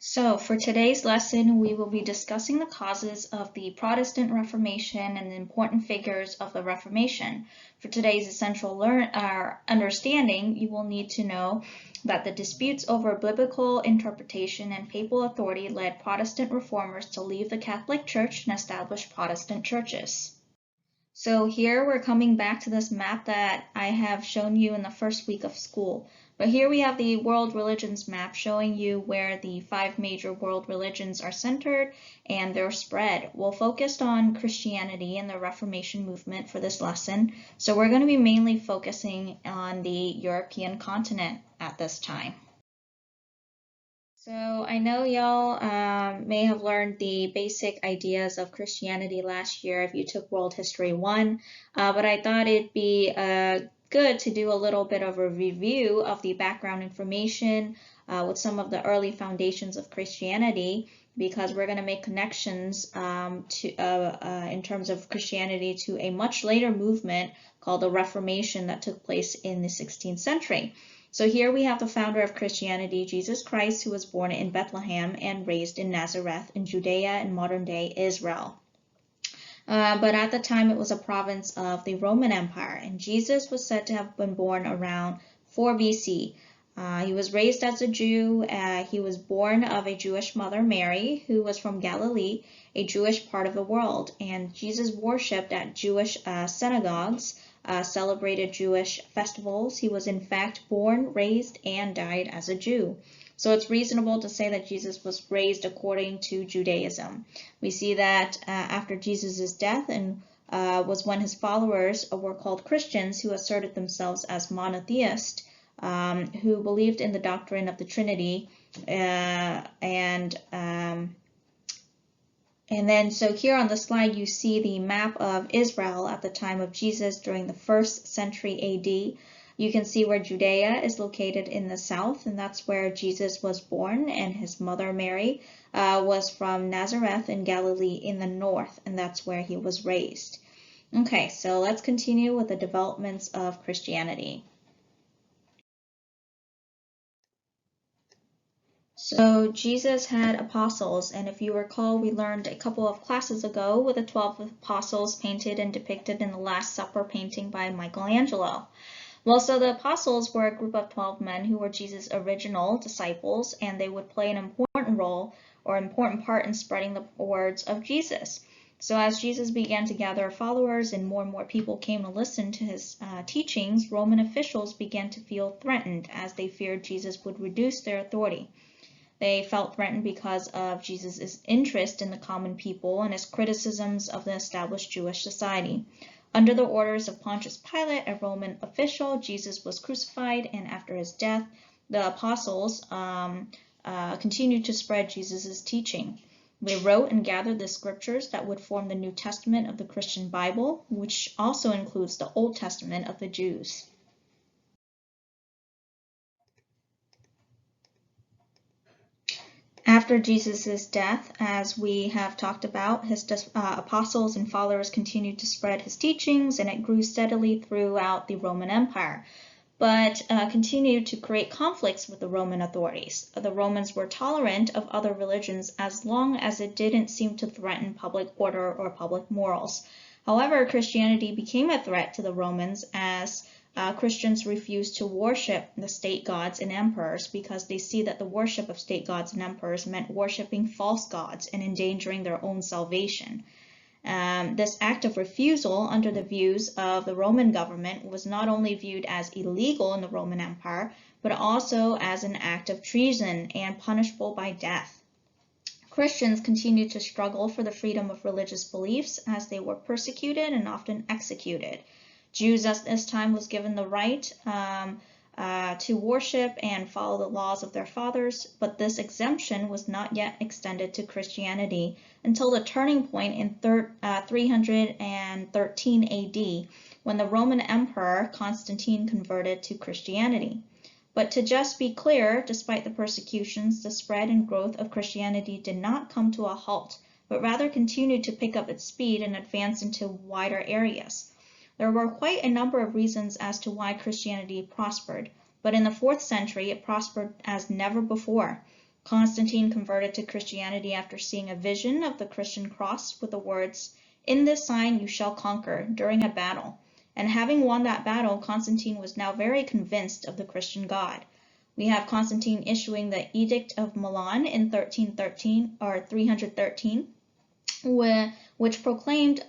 So, for today's lesson, we will be discussing the causes of the Protestant Reformation and the important figures of the Reformation. For today's essential understanding, you will need to know that the disputes over biblical interpretation and papal authority led Protestant reformers to leave the Catholic Church and establish Protestant churches. So here we're coming back to this map that I have shown you in the first week of school. But here we have the world religions map showing you where the 5 major world religions are centered and their spread. We'll focus on Christianity and the Reformation movement for this lesson. So we're going to be mainly focusing on the European continent at this time. So I know y'all may have learned the basic ideas of Christianity last year if you took World History 1, but I thought it'd be good to do a little bit of a review of the background information with some of the early foundations of Christianity, because we're going to make connections in terms of Christianity to a much later movement called the Reformation that took place in the 16th century. So here we have the founder of Christianity, Jesus Christ, who was born in Bethlehem and raised in Nazareth in Judea in modern-day Israel. But at the time, it was a province of the Roman Empire, and Jesus was said to have been born around 4 BC. He was raised as a Jew. He was born of a Jewish mother, Mary, who was from Galilee, a Jewish part of the world, and Jesus worshipped at Jewish synagogues, celebrated Jewish festivals. He was in fact born, raised, and died as a Jew. So it's reasonable to say that Jesus was raised according to Judaism. We see that after Jesus' death and was when his followers were called Christians, who asserted themselves as monotheists, who believed in the doctrine of the Trinity, and then, so here on the slide, you see the map of Israel at the time of Jesus during the 1st century AD. You can see where Judea is located in the south, and that's where Jesus was born, and his mother Mary was from Nazareth in Galilee in the north, and that's where he was raised. Okay, so let's continue with the developments of Christianity. So Jesus had apostles, and if you recall, we learned a couple of classes ago with the 12 apostles painted and depicted in the Last Supper painting by Michelangelo. Well, so the apostles were a group of 12 men who were Jesus' original disciples, and they would play an important role or important part in spreading the words of Jesus. So as Jesus began to gather followers and more people came to listen to his teachings, Roman officials began to feel threatened as they feared Jesus would reduce their authority. They felt threatened because of Jesus' interest in the common people and his criticisms of the established Jewish society. Under the orders of Pontius Pilate, a Roman official, Jesus was crucified, and after his death, the apostles continued to spread Jesus' teaching. They wrote and gathered the scriptures that would form the New Testament of the Christian Bible, which also includes the Old Testament of the Jews. After Jesus' death, as we have talked about, his apostles and followers continued to spread his teachings, and it grew steadily throughout the Roman Empire, but continued to create conflicts with the Roman authorities. The Romans were tolerant of other religions as long as it didn't seem to threaten public order or public morals. However, Christianity became a threat to the Romans as Christians refused to worship the state gods and emperors because they see that the worship of state gods and emperors meant worshiping false gods and endangering their own salvation. This act of refusal, under the views of the Roman government, was not only viewed as illegal in the Roman Empire, but also as an act of treason and punishable by death. Christians continued to struggle for the freedom of religious beliefs as they were persecuted and often executed. Jews at this time was given the right to worship and follow the laws of their fathers, but this exemption was not yet extended to Christianity until the turning point in 313 AD, when the Roman Emperor Constantine converted to Christianity. But to just be clear, despite the persecutions, the spread and growth of Christianity did not come to a halt, but rather continued to pick up its speed and advance into wider areas. There were quite a number of reasons as to why Christianity prospered, but in the 4th century it prospered as never before. Constantine converted to Christianity after seeing a vision of the Christian cross with the words, "In this sign you shall conquer," during a battle. And having won that battle, Constantine was now very convinced of the Christian God. We have Constantine issuing the Edict of Milan in 313, which proclaimed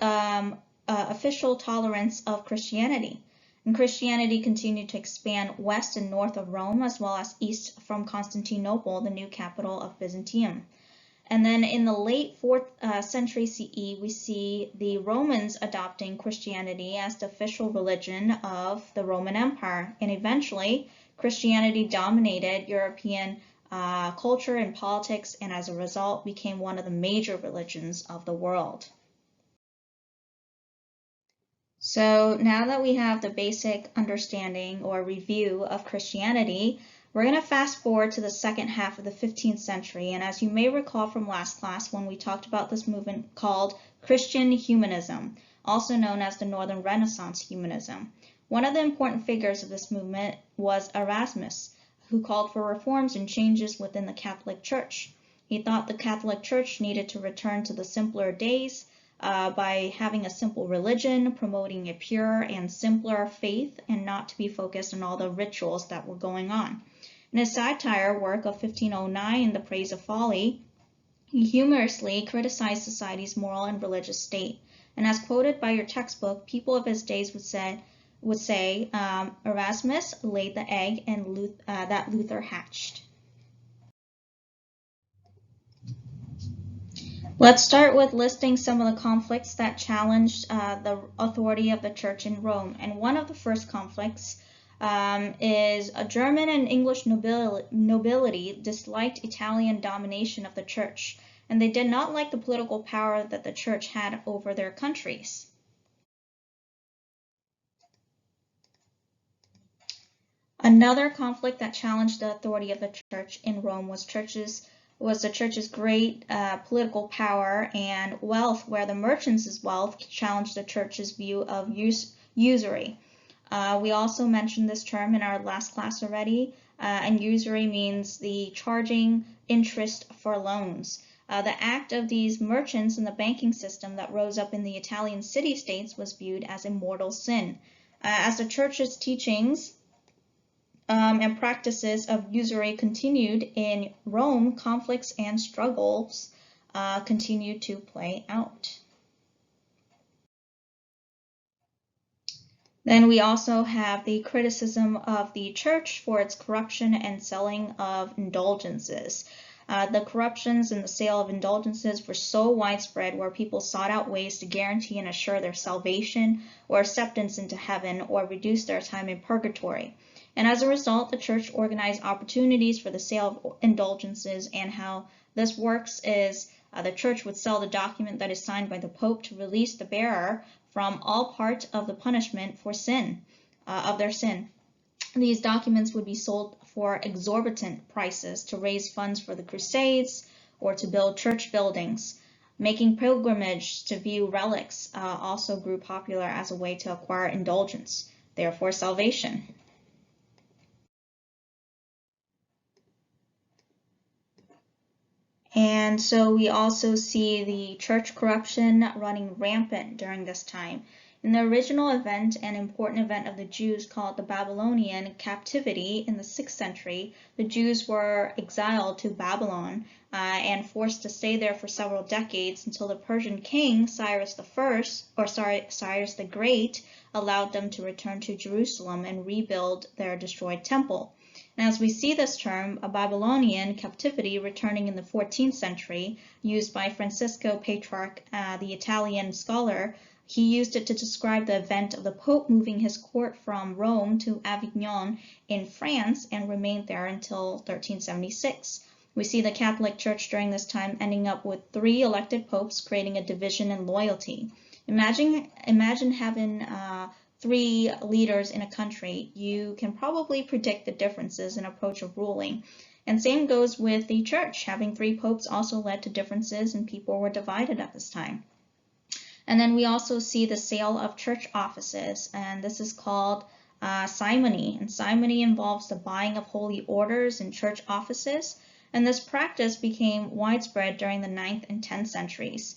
official tolerance of Christianity. And Christianity continued to expand west and north of Rome, as well as east from Constantinople, the new capital of Byzantium. And then in the late 4th century CE, we see the Romans adopting Christianity as the official religion of the Roman Empire. And eventually, Christianity dominated European culture and politics, and as a result, became one of the major religions of the world. So now that we have the basic understanding or review of Christianity, we're going to fast forward to the second half of the 15th century. And as you may recall from last class when we talked about this movement called Christian humanism, also known as the Northern Renaissance humanism. One of the important figures of this movement was Erasmus, who called for reforms and changes within the Catholic Church. He thought the Catholic Church needed to return to the simpler days by having a simple religion, promoting a pure and simpler faith, and not to be focused on all the rituals that were going on. In his satire work of 1509, The Praise of Folly, he humorously criticized society's moral and religious state. And as quoted by your textbook, people of his days would say Erasmus laid the egg and that Luther hatched. Let's start with listing some of the conflicts that challenged the authority of the church in Rome. And one of the first conflicts is a German and English nobility disliked Italian domination of the church, and they did not like the political power that the church had over their countries. Another conflict that challenged the authority of the church in Rome was the church's great political power and wealth, where the merchants' wealth challenged the church's view of usury. We also mentioned this term in our last class already, and usury means the charging interest for loans. The act of these merchants in the banking system that rose up in the Italian city-states was viewed as a mortal sin. As the church's teachings and practices of usury continued in Rome, conflicts and struggles continued to play out. Then we also have the criticism of the church for its corruption and selling of indulgences. The corruptions and the sale of indulgences were so widespread where people sought out ways to guarantee and assure their salvation or acceptance into heaven or reduce their time in purgatory. And as a result, the church organized opportunities for the sale of indulgences, and how this works is the church would sell the document that is signed by the Pope to release the bearer from all part of the punishment for sin, of their sin. These documents would be sold for exorbitant prices to raise funds for the Crusades or to build church buildings. Making pilgrimage to view relics also grew popular as a way to acquire indulgence, therefore salvation. And so we also see the church corruption running rampant during this time. In the original event, an important event of the Jews called the Babylonian captivity in the 6th century, the Jews were exiled to Babylon and forced to stay there for several decades until the Persian king Cyrus the Great allowed them to return to Jerusalem and rebuild their destroyed temple. And as we see this term, a Babylonian captivity, returning in the 14th century, used by Francisco Petrarch, the Italian scholar, he used it to describe the event of the Pope moving his court from Rome to Avignon in France and remained there until 1376. We see the Catholic Church during this time ending up with 3 elected popes, creating a division in loyalty. Imagine having 3 leaders in a country. You can probably predict the differences in approach of ruling. And same goes with the church. Having 3 popes also led to differences, and people were divided at this time. And then we also see the sale of church offices, and this is called simony. And simony involves the buying of holy orders and church offices. and this practice became widespread during the 9th and 10th centuries.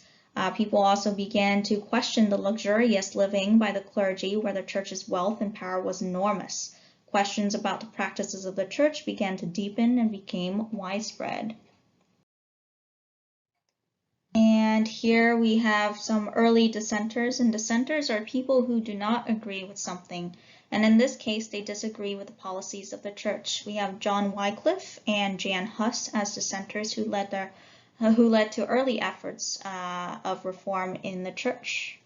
People also began to question the luxurious living by the clergy, where the church's wealth and power was enormous. Questions about the practices of the church began to deepen and became widespread. And here we have some early dissenters, and dissenters are people who do not agree with something. And in this case, they disagree with the policies of the church. We have John Wycliffe and Jan Hus as dissenters who led to early efforts of reform in the church.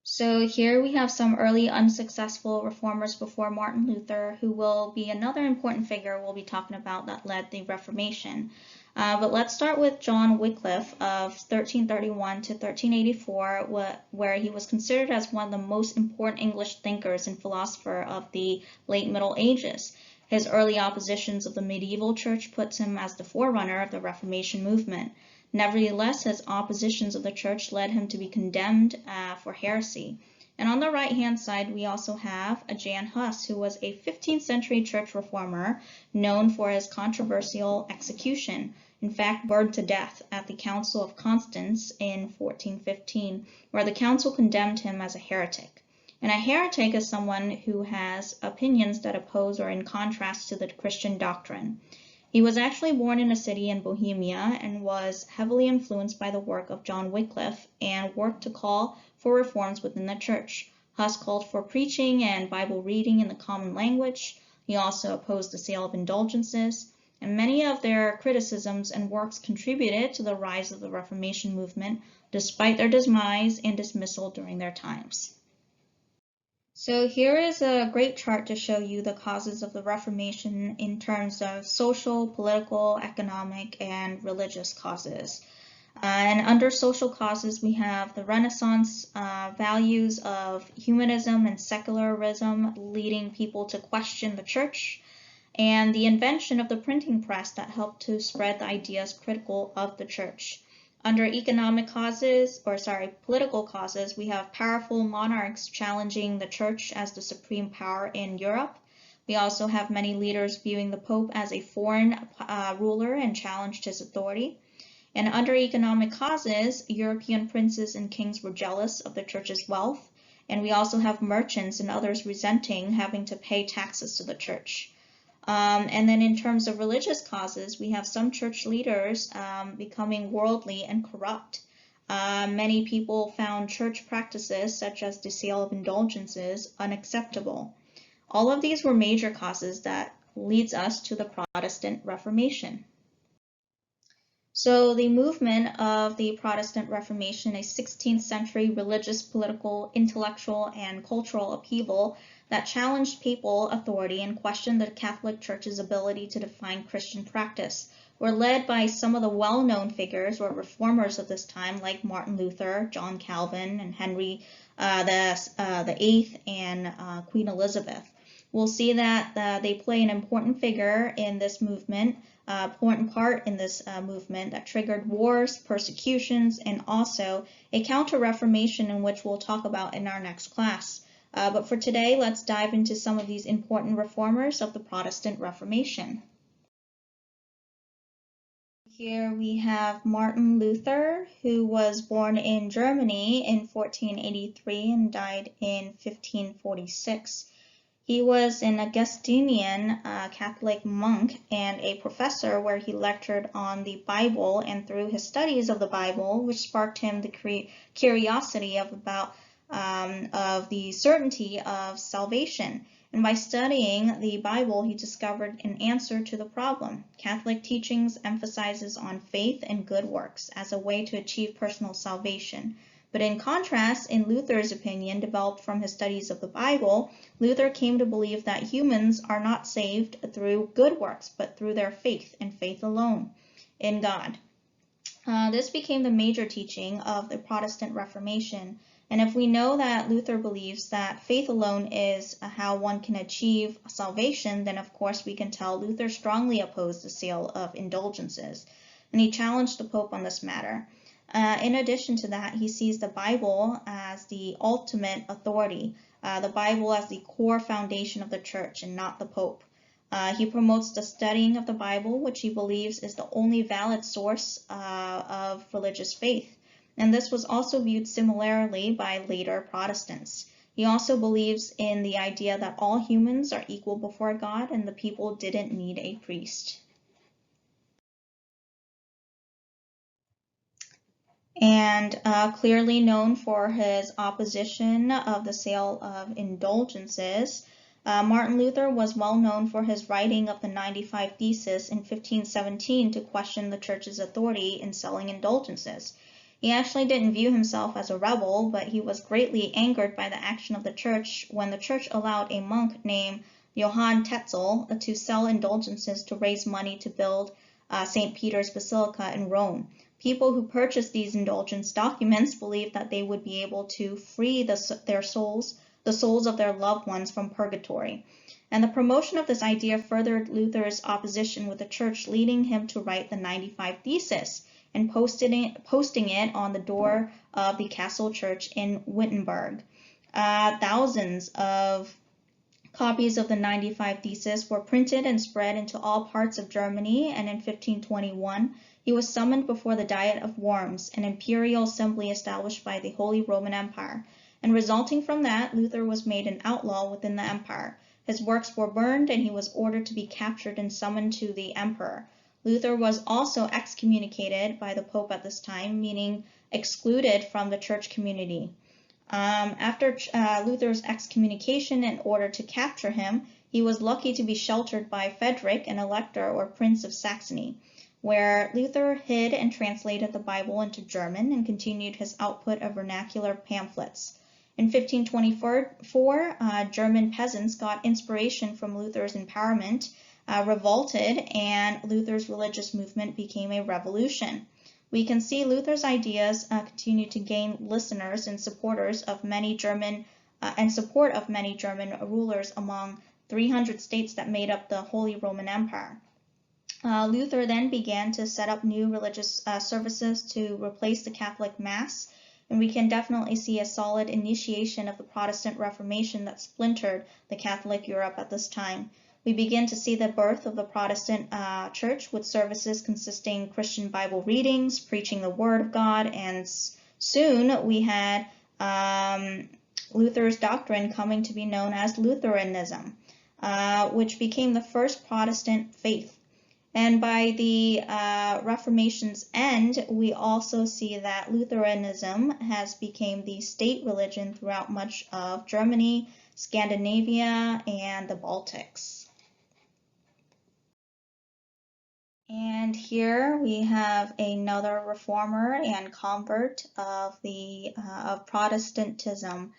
So here we have some early unsuccessful reformers before Martin Luther, who will be another important figure we'll be talking about that led the Reformation. But let's start with John Wycliffe of 1331 to 1384, where he was considered as one of the most important English thinkers and philosopher of the late Middle Ages. His early oppositions of the medieval church puts him as the forerunner of the Reformation movement. Nevertheless, his oppositions of the church led him to be condemned for heresy. And on the right-hand side, we also have Jan Hus, who was a 15th century church reformer known for his controversial execution. In fact, burned to death at the Council of Constance in 1415, where the council condemned him as a heretic. And a heretic is someone who has opinions that oppose or in contrast to the Christian doctrine. He was actually born in a city in Bohemia and was heavily influenced by the work of John Wycliffe and worked to call for reforms within the church. Huss called for preaching and Bible reading in the common language. He also opposed the sale of indulgences, and many of their criticisms and works contributed to the rise of the Reformation movement, despite their demise and dismissal during their times. So here is a great chart to show you the causes of the Reformation in terms of social, political, economic, and religious causes. And under social causes, we have the Renaissance values of humanism and secularism leading people to question the church, and the invention of the printing press that helped to spread the ideas critical of the church. Under economic causes, political causes, we have powerful monarchs challenging the church as the supreme power in Europe. We also have many leaders viewing the Pope as a foreign ruler and challenged his authority. And under economic causes, European princes and kings were jealous of the church's wealth. And we also have merchants and others resenting having to pay taxes to the church. And then in terms of religious causes, we have some church leaders becoming worldly and corrupt. Many people found church practices, such as the sale of indulgences, unacceptable. All of these were major causes that leads us to the Protestant Reformation. So the movement of the Protestant Reformation, a 16th century religious, political, intellectual, and cultural upheaval that challenged papal authority and questioned the Catholic Church's ability to define Christian practice, were led by some of the well-known figures or reformers of this time, like Martin Luther, John Calvin, and Henry the Eighth, and Queen Elizabeth. We'll see that they play an important figure in this movement, important part in this movement that triggered wars, persecutions, and also a counter-reformation in which we'll talk about in our next class. But for today, let's dive into some of these important reformers of the Protestant Reformation. Here we have Martin Luther, who was born in Germany in 1483 and died in 1546. He was an Augustinian Catholic monk and a professor where he lectured on the Bible, and through his studies of the Bible, which sparked him the curiosity of the certainty of salvation. And by studying the Bible, he discovered an answer to the problem. Catholic teachings emphasizes on faith and good works as a way to achieve personal salvation. But in contrast, in Luther's opinion, developed from his studies of the Bible, Luther came to believe that humans are not saved through good works, but through their faith and faith alone in God. This became the major teaching of the Protestant Reformation. And if we know that Luther believes that faith alone is how one can achieve salvation, then of course we can tell Luther strongly opposed the sale of indulgences. And he challenged the Pope on this matter. In addition to that, he sees the Bible as the ultimate authority, the Bible as the core foundation of the church and not the Pope. He promotes the studying of the Bible, which he believes is the only valid source of religious faith. And this was also viewed similarly by later Protestants. He also believes in the idea that all humans are equal before God and the people didn't need a priest. And clearly known for his opposition of the sale of indulgences, Martin Luther was well known for his writing of the 95 Theses in 1517 to question the church's authority in selling indulgences. He actually didn't view himself as a rebel, but he was greatly angered by the action of the church when the church allowed a monk named Johann Tetzel to sell indulgences to raise money to build St. Peter's Basilica in Rome. People who purchased these indulgence documents believed that they would be able to free the souls of their loved ones from purgatory. And the promotion of this idea furthered Luther's opposition with the church, leading him to write the 95 Theses and posting it on the door of the castle church in Wittenberg. Thousands of copies of the 95 Theses were printed and spread into all parts of Germany, and in 1521 he was summoned before the Diet of Worms, an imperial assembly established by the Holy Roman Empire, and resulting from that, Luther was made an outlaw within the empire. His works were burned, and he was ordered to be captured and summoned to the emperor. Luther was also excommunicated by the Pope at this time, meaning excluded from the church community. After Luther's excommunication, in order to capture him, he was lucky to be sheltered by Frederick, an elector or prince of Saxony, where Luther hid and translated the Bible into German and continued his output of vernacular pamphlets. In 1524, German peasants got inspiration from Luther's empowerment, revolted, and Luther's religious movement became a revolution. We can see Luther's ideas continue to gain listeners and supporters of many German support of many German rulers among 300 states that made up the Holy Roman Empire. Luther then began to set up new religious services to replace the Catholic Mass, and we can definitely see a solid initiation of the Protestant Reformation that splintered the Catholic Europe at this time. We begin to see the birth of the Protestant church with services consisting Christian Bible readings, preaching the Word of God, and soon we had Luther's doctrine coming to be known as Lutheranism, which became the first Protestant faith. And by the Reformation's end, we also see that Lutheranism has become the state religion throughout much of Germany, Scandinavia, and the Baltics. And here we have another reformer and convert of Protestantism,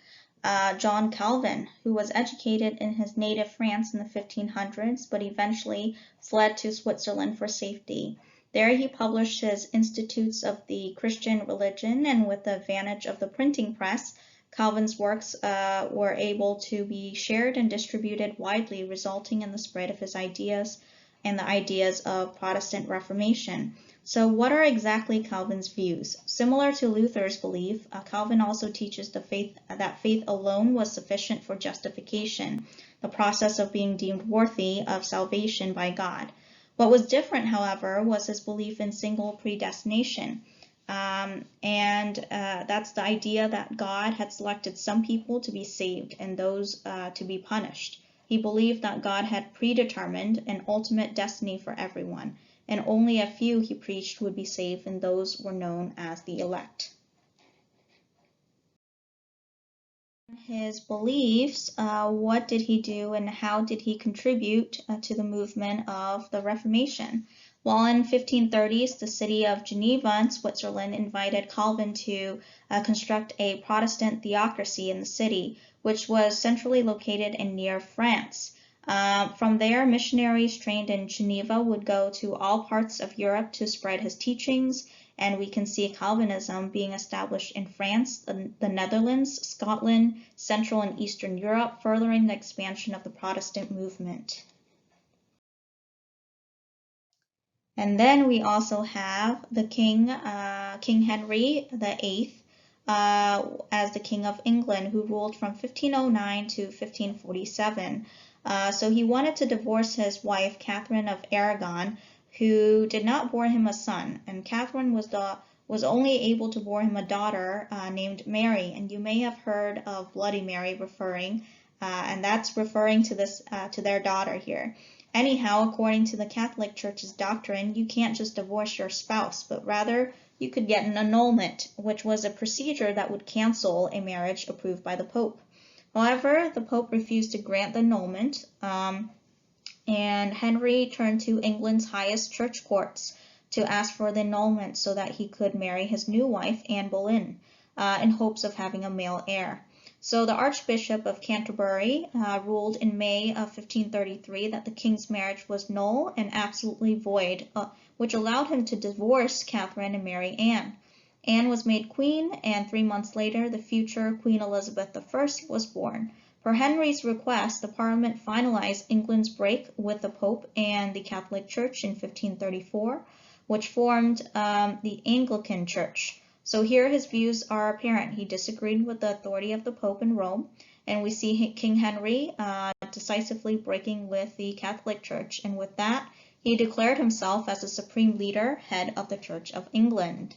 John Calvin, who was educated in his native France in the 1500s, but eventually fled to Switzerland for safety. There he published his Institutes of the Christian Religion, and with the advantage of the printing press, Calvin's works were able to be shared and distributed widely, resulting in the spread of his ideas and the ideas of Protestant Reformation. So what are exactly Calvin's views? Similar to Luther's belief, Calvin also teaches that faith alone was sufficient for justification, the process of being deemed worthy of salvation by God. What was different, however, was his belief in single predestination. That's the idea that God had selected some people to be saved and those to be punished. He believed that God had predetermined an ultimate destiny for everyone, and only a few, he preached, would be saved, and those were known as the elect. His beliefs, what did he do and how did he contribute to the movement of the Reformation? Well, in 1530s, the city of Geneva in Switzerland invited Calvin to construct a Protestant theocracy in the city, which was centrally located and near France. From there, missionaries trained in Geneva would go to all parts of Europe to spread his teachings, and we can see Calvinism being established in France, the Netherlands, Scotland, Central and Eastern Europe, furthering the expansion of the Protestant movement. And then we also have the King Henry VIII, as the King of England, who ruled from 1509 to 1547. So he wanted to divorce his wife, Catherine of Aragon, who did not bear him a son, and Catherine was only able to bear him a daughter named Mary. And you may have heard of Bloody Mary and that's referring to this to their daughter here. Anyhow, according to the Catholic Church's doctrine, you can't just divorce your spouse, but rather you could get an annulment, which was a procedure that would cancel a marriage approved by the Pope. However, the Pope refused to grant the annulment, and Henry turned to England's highest church courts to ask for the annulment so that he could marry his new wife, Anne Boleyn, in hopes of having a male heir. So the Archbishop of Canterbury ruled in May of 1533 that the king's marriage was null and absolutely void, which allowed him to divorce Catherine and marry Anne. Anne was made queen, and 3 months later, the future Queen Elizabeth I was born. Per Henry's request, the Parliament finalized England's break with the Pope and the Catholic Church in 1534, which formed the Anglican Church. So here his views are apparent. He disagreed with the authority of the Pope in Rome, and we see King Henry decisively breaking with the Catholic Church, and with that, he declared himself as the supreme leader, head of the Church of England.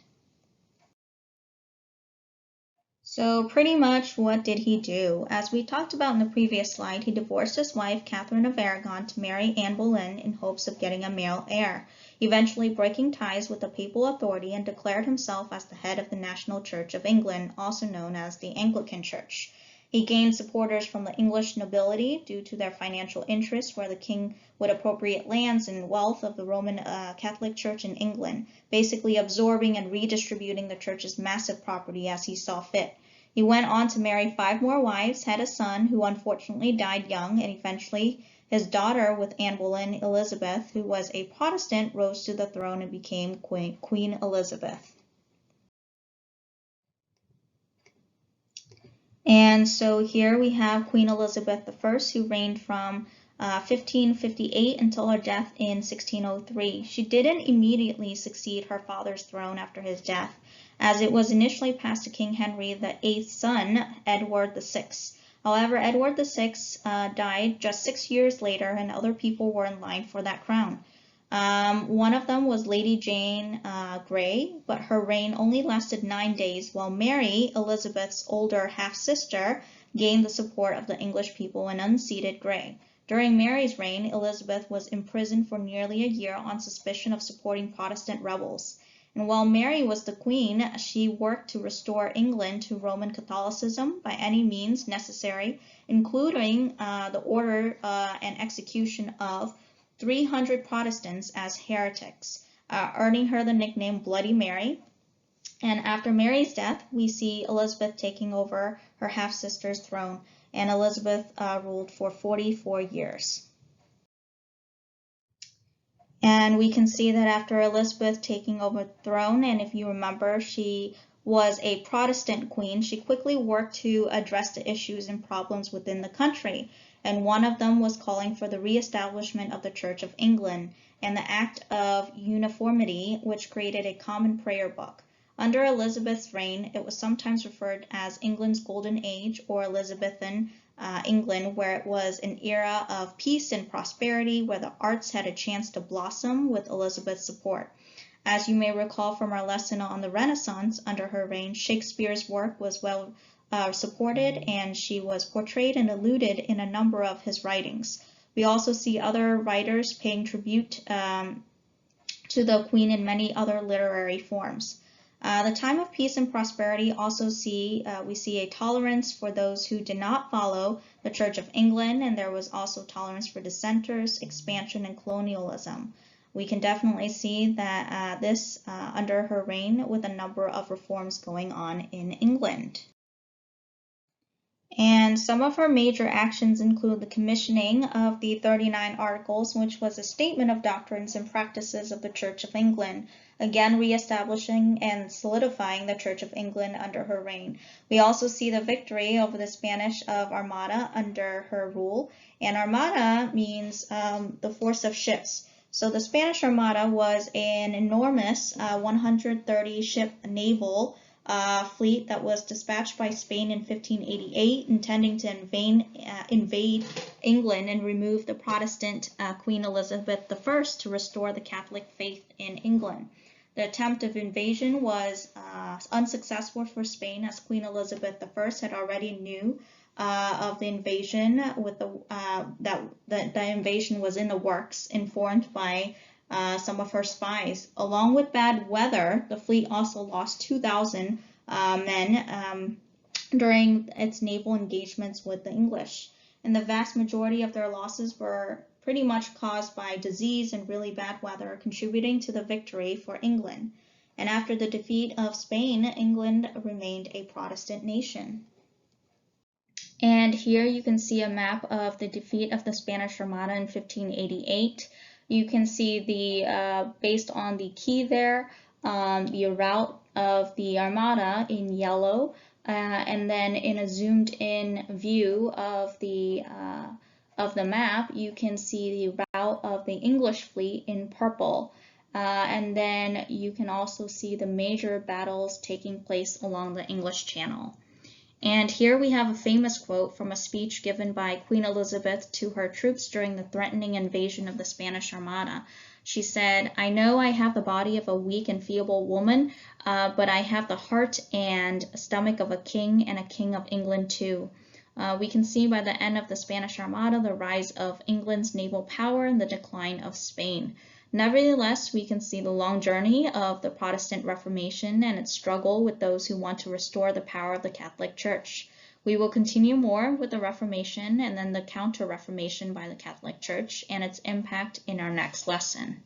So pretty much what did he do? As we talked about in the previous slide, he divorced his wife, Catherine of Aragon, to marry Anne Boleyn in hopes of getting a male heir, eventually breaking ties with the papal authority and declared himself as the head of the National Church of England, also known as the Anglican Church. He gained supporters from the English nobility due to their financial interests, where the king would appropriate lands and wealth of the Roman Catholic Church in England, basically absorbing and redistributing the church's massive property as he saw fit. He went on to marry 5 more wives, had a son who unfortunately died young, and eventually his daughter with Anne Boleyn, Elizabeth, who was a Protestant, rose to the throne and became Queen Elizabeth. And so here we have Queen Elizabeth I, who reigned from 1558 until her death in 1603. She didn't immediately succeed her father's throne after his death, as it was initially passed to King Henry VIII's son, Edward VI. However, Edward VI died just 6 years later, and other people were in line for that crown. One of them was Lady Jane Grey, but her reign only lasted 9 days, while Mary, Elizabeth's older half-sister, gained the support of the English people and unseated Grey. During Mary's reign, Elizabeth was imprisoned for nearly a year on suspicion of supporting Protestant rebels. And while Mary was the queen, she worked to restore England to Roman Catholicism by any means necessary, including the order and execution of 300 Protestants as heretics, earning her the nickname Bloody Mary. And after Mary's death, we see Elizabeth taking over her half-sister's throne, and Elizabeth ruled for 44 years. And we can see that after Elizabeth taking over the throne, and if you remember, she was a Protestant queen, she quickly worked to address the issues and problems within the country. And one of them was calling for the reestablishment of the Church of England and the Act of Uniformity, which created a common prayer book. Under Elizabeth's reign, it was sometimes referred as England's Golden Age or Elizabethan England, where it was an era of peace and prosperity, where the arts had a chance to blossom with Elizabeth's support. As you may recall from our lesson on the Renaissance, under her reign, Shakespeare's work was well supported, and she was portrayed and alluded in a number of his writings. We also see other writers paying tribute to the Queen in many other literary forms. The time of peace and prosperity also we see a tolerance for those who did not follow the Church of England, and there was also tolerance for dissenters, expansion, and colonialism. We can definitely see that this under her reign, with a number of reforms going on in England. And some of her major actions include the commissioning of the 39 Articles, which was a statement of doctrines and practices of the Church of England, again reestablishing and solidifying the Church of England under her reign. We also see the victory over the Spanish of Armada under her rule, and Armada means the force of ships. So the Spanish Armada was an enormous 130-ship naval fleet that was dispatched by Spain in 1588, intending to invade England and remove the Protestant Queen Elizabeth I to restore the Catholic faith in England. The attempt of invasion was unsuccessful for Spain, as Queen Elizabeth I had already knew of the invasion, with that the invasion was in the works, informed by some of her spies. Along with bad weather, the fleet also lost 2,000 men during its naval engagements with the English. And the vast majority of their losses were pretty much caused by disease and really bad weather, contributing to the victory for England. And after the defeat of Spain, England remained a Protestant nation. And here you can see a map of the defeat of the Spanish Armada in 1588. You can see the, based on the key there, the route of the Armada in yellow, and then in a zoomed in view of the map, you can see the route of the English fleet in purple. And then you can also see the major battles taking place along the English Channel. And here we have a famous quote from a speech given by Queen Elizabeth to her troops during the threatening invasion of the Spanish Armada. She said, "I know I have the body of a weak and feeble woman, but I have the heart and stomach of a king, and a king of England too." We can see by the end of the Spanish Armada the rise of England's naval power and the decline of Spain. Nevertheless, we can see the long journey of the Protestant Reformation and its struggle with those who want to restore the power of the Catholic Church. We will continue more with the Reformation and then the Counter-Reformation by the Catholic Church and its impact in our next lesson.